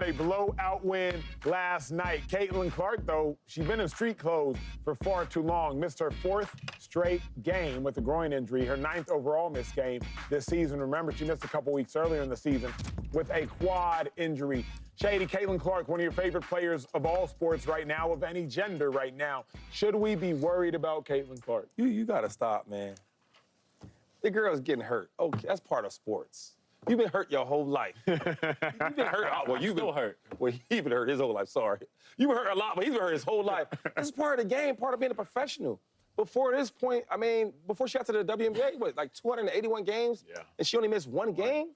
had a blowout win last night. Caitlin Clark, though, she's been in street clothes for far too long. Missed her 4th straight game with a groin injury, her 9th overall missed game this season. Remember, she missed a couple weeks earlier in the season with a quad injury. Shady, Caitlin Clark, one of your favorite players of all sports right now, of any gender right now. Should we be worried about Caitlin Clark? You got to stop, man. The girl's getting hurt. Okay, that's part of sports. You've been hurt your whole life. You've been hurt. Well, you've been hurt. Well, he's been hurt his whole life. Sorry. You've been hurt a lot, but he's been hurt his whole life. This is part of the game, part of being a professional. Before this point, I mean, before she got to the WNBA, what, like 281 games? Yeah. And she only missed one game?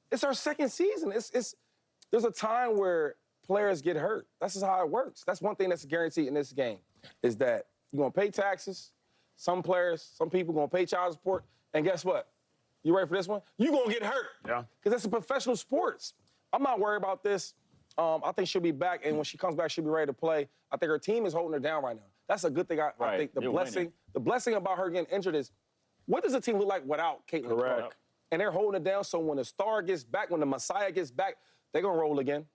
It's her second season. There's a time where players get hurt. That's just how it works. That's one thing that's guaranteed in this game, is that you're going to pay taxes. Some people going to pay child support. And guess what? You ready for this one? You're going to get hurt. Yeah. Because that's a professional sports. I'm not worried about this. I think she'll be back, and when she comes back, she'll be ready to play. I think her team is holding her down right now. That's a good thing. I think the blessing about her getting injured is, what does the team look like without Caitlin Clark? And they're holding it down, so when the star gets back, when the Messiah gets back, they're going to roll again.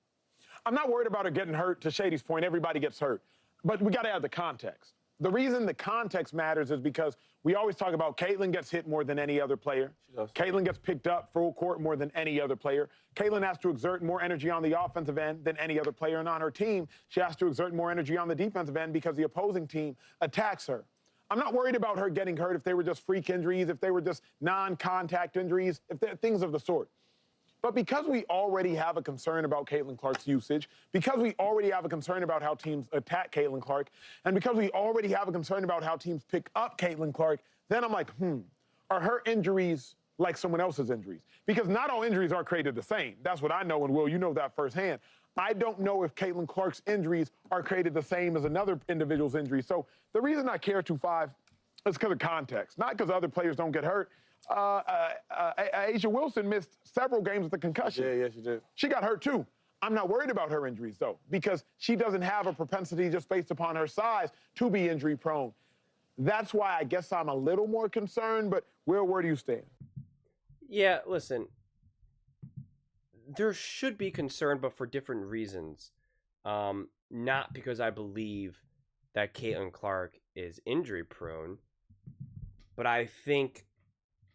I'm not worried about her getting hurt. To Shady's point, everybody gets hurt. But we got to have the context. The reason the context matters is because we always talk about Caitlin gets hit more than any other player. She does. Caitlin gets picked up full court more than any other player. Caitlin has to exert more energy on the offensive end than any other player. And on her team, she has to exert more energy on the defensive end because the opposing team attacks her. I'm not worried about her getting hurt if they were just freak injuries, if they were just non-contact injuries, if they're things of the sort. But because we already have a concern about Caitlin Clark's usage, because we already have a concern about how teams attack Caitlin Clark, and because we already have a concern about how teams pick up Caitlin Clark, then I'm like, are her injuries like someone else's injuries? Because not all injuries are created the same. That's what I know, and Will, you know that firsthand. I don't know if Caitlin Clark's injuries are created the same as another individual's injury. So the reason I care 2-5 is because of context, not because other players don't get hurt. Asia Wilson missed several games with a concussion. Yeah, she did. She got hurt too. I'm not worried about her injuries though, because she doesn't have a propensity just based upon her size to be injury prone. That's why I guess I'm a little more concerned, but Will, where do you stand? Yeah, listen, there should be concern, but for different reasons. Not because I believe that Caitlin Clark is injury prone, but I think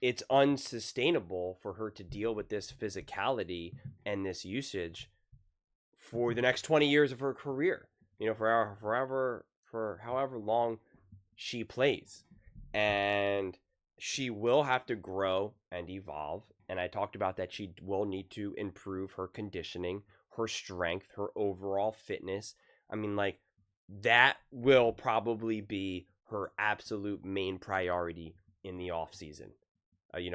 it's unsustainable for her to deal with this physicality and this usage for the next 20 years of her career. You know, for however long she plays. And she will have to grow and evolve. And I talked about that she will need to improve her conditioning, her strength, her overall fitness. I mean, like, that will probably be her absolute main priority in the offseason.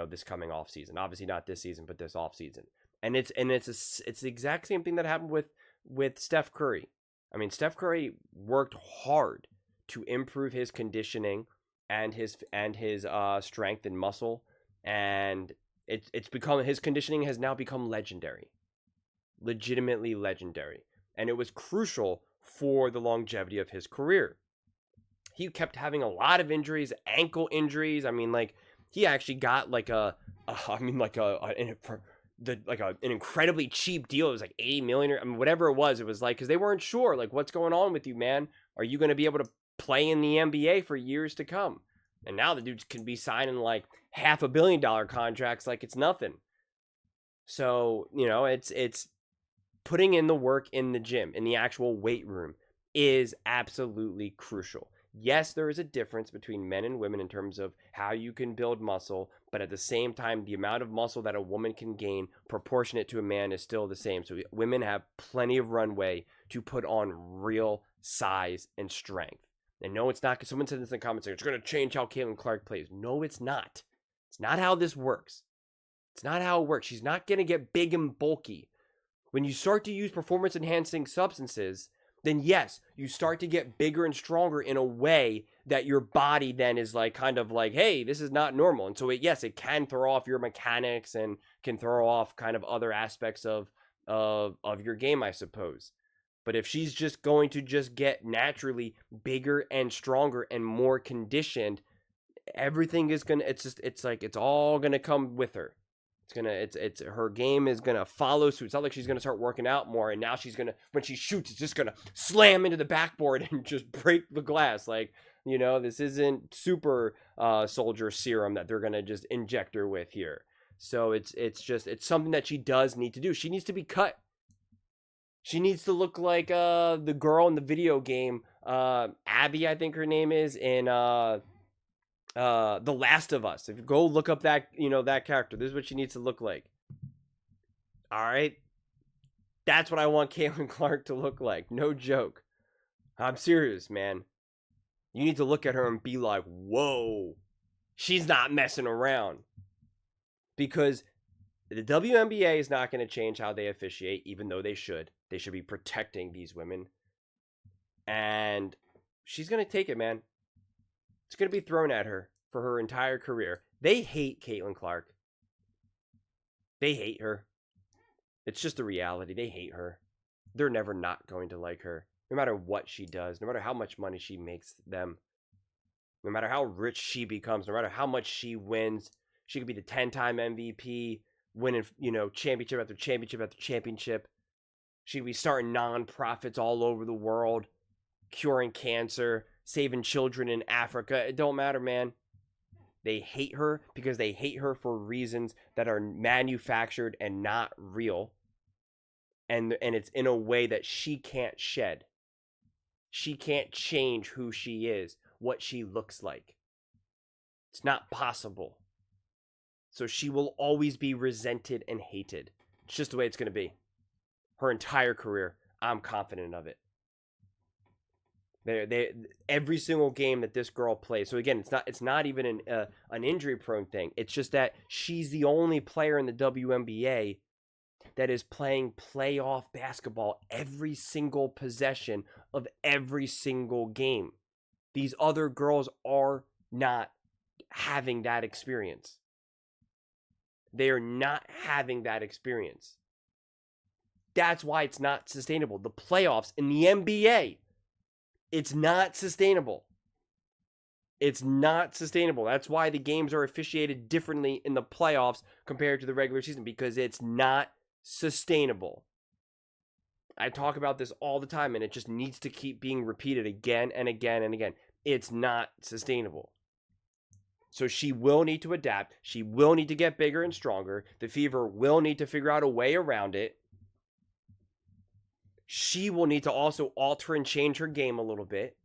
This coming off season. Obviously not this season, but this off season. And it's the exact same thing that happened with Steph Curry. I mean, Steph Curry worked hard to improve his conditioning and his strength and muscle, and it's become, his conditioning has now become legendary, legitimately legendary, and it was crucial for the longevity of his career. He kept having a lot of injuries, ankle injuries. I mean, like, he actually got an incredibly cheap deal. It was like $80 million, or, I mean, whatever it was like, because they weren't sure, like, what's going on with you, man? Are you going to be able to play in the NBA for years to come? And now the dudes can be signing like $500 million contracts like it's nothing. So, it's putting in the work in the gym, in the actual weight room, is absolutely crucial. Yes, there is a difference between men and women in terms of how you can build muscle, but at the same time, the amount of muscle that a woman can gain proportionate to a man is still the same. So women have plenty of runway to put on real size and strength. And no, it's not, because someone said this in the comments, it's going to change how Caitlin Clark plays. No, it's not. It's not how this works. It's not how it works. She's not going to get big and bulky. When you start to use performance-enhancing substances, then yes, you start to get bigger and stronger in a way that your body then is like, kind of like, hey, this is not normal. And so it can throw off your mechanics and can throw off kind of other aspects of your game, I suppose. But if she's just going to just get naturally bigger and stronger and more conditioned, everything is it's all gonna come with her. It's her game is gonna follow suit. It's not like she's gonna start working out more, and now she's gonna, when she shoots, it's just gonna slam into the backboard and just break the glass. Like, this isn't super soldier serum that they're gonna just inject her with here. So it's something that she does need to do. She needs to be cut. She needs to look like the girl in the video game, Abby, I think her name is, in The Last of Us. If you go look up that that character, this is what she needs to look like. All right, that's what I want Caitlin Clark to look like. No joke. I'm serious, man. You need to look at her and be like, whoa, she's not messing around. Because the WNBA is not going to change how they officiate, even though they should. They should be protecting these women. And she's going to take it, man. It's going to be thrown at her for her entire career. They hate Caitlin Clark. They hate her. It's just a reality. They hate her. They're never not going to like her. No matter what she does, no matter how much money she makes them, no matter how rich she becomes, no matter how much she wins, she could be the 10-time MVP, winning, championship after championship after championship. She could be starting nonprofits all over the world, curing cancer, saving children in Africa. It don't matter, man. They hate her because they hate her for reasons that are manufactured and not real. And it's in a way that she can't shed. She can't change who she is, what she looks like. It's not possible. So she will always be resented and hated. It's just the way it's going to be. Her entire career, I'm confident of it. Every single game that this girl plays. So again, it's not even an injury-prone thing. It's just that she's the only player in the WNBA that is playing playoff basketball every single possession of every single game. These other girls are not having that experience. They are not having that experience. That's why it's not sustainable. The playoffs in the NBA, it's not sustainable. It's not sustainable. That's why the games are officiated differently in the playoffs compared to the regular season, because it's not sustainable. I talk about this all the time, and it just needs to keep being repeated again and again and again. It's not sustainable. So she will need to adapt. She will need to get bigger and stronger. The Fever will need to figure out a way around it. She will need to also alter and change her game a little bit,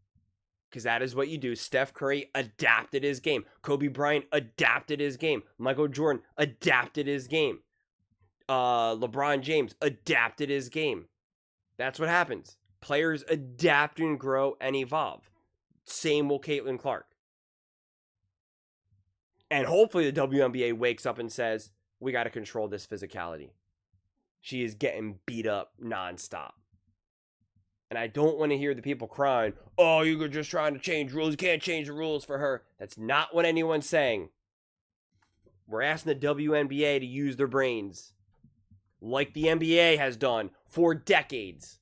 because that is what you do. Steph Curry adapted his game. Kobe Bryant adapted his game. Michael Jordan adapted his game. LeBron James adapted his game. That's what happens. Players adapt and grow and evolve. Same will Caitlin Clark. And hopefully the WNBA wakes up and says, we got to control this physicality. She is getting beat up nonstop. And I don't want to hear the people crying, oh, you're just trying to change rules. You can't change the rules for her. That's not what anyone's saying. We're asking the WNBA to use their brains, like the NBA has done for decades.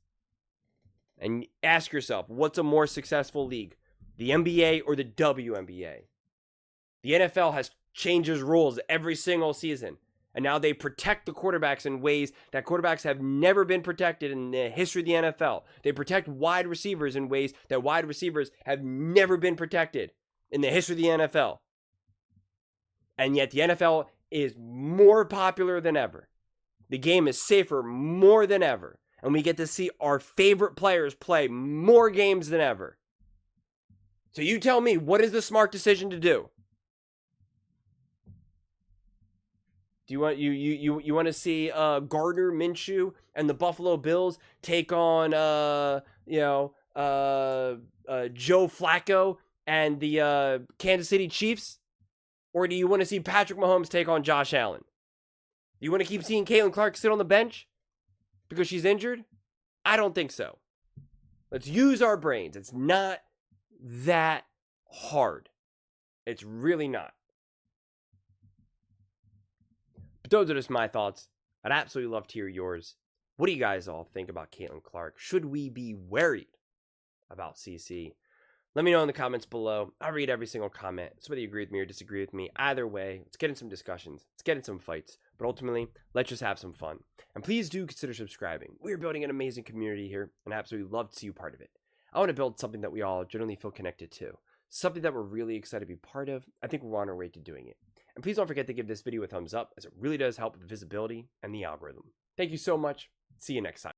And ask yourself, what's a more successful league, the NBA or the WNBA? The NFL has changed its rules every single season. And now they protect the quarterbacks in ways that quarterbacks have never been protected in the history of the NFL. They protect wide receivers in ways that wide receivers have never been protected in the history of the NFL. And yet the NFL is more popular than ever. The game is safer more than ever. And we get to see our favorite players play more games than ever. So you tell me, what is the smart decision to do? Do you want you want to see Gardner Minshew and the Buffalo Bills take on Joe Flacco and the Kansas City Chiefs, or do you want to see Patrick Mahomes take on Josh Allen? Do you want to keep seeing Caitlin Clark sit on the bench because she's injured? I don't think so. Let's use our brains. It's not that hard. It's really not. But those are just my thoughts. I'd absolutely love to hear yours. What do you guys all think about Caitlin Clark? Should we be worried about CC? Let me know in the comments below. I'll read every single comment. So whether you agree with me or disagree with me, either way, let's get in some discussions. Let's get in some fights. But ultimately, let's just have some fun. And please do consider subscribing. We're building an amazing community here, and I absolutely love to see you part of it. I want to build something that we all generally feel connected to. Something that we're really excited to be part of. I think we're on our way to doing it. And please don't forget to give this video a thumbs up, as it really does help with visibility and the algorithm. Thank you so much. See you next time.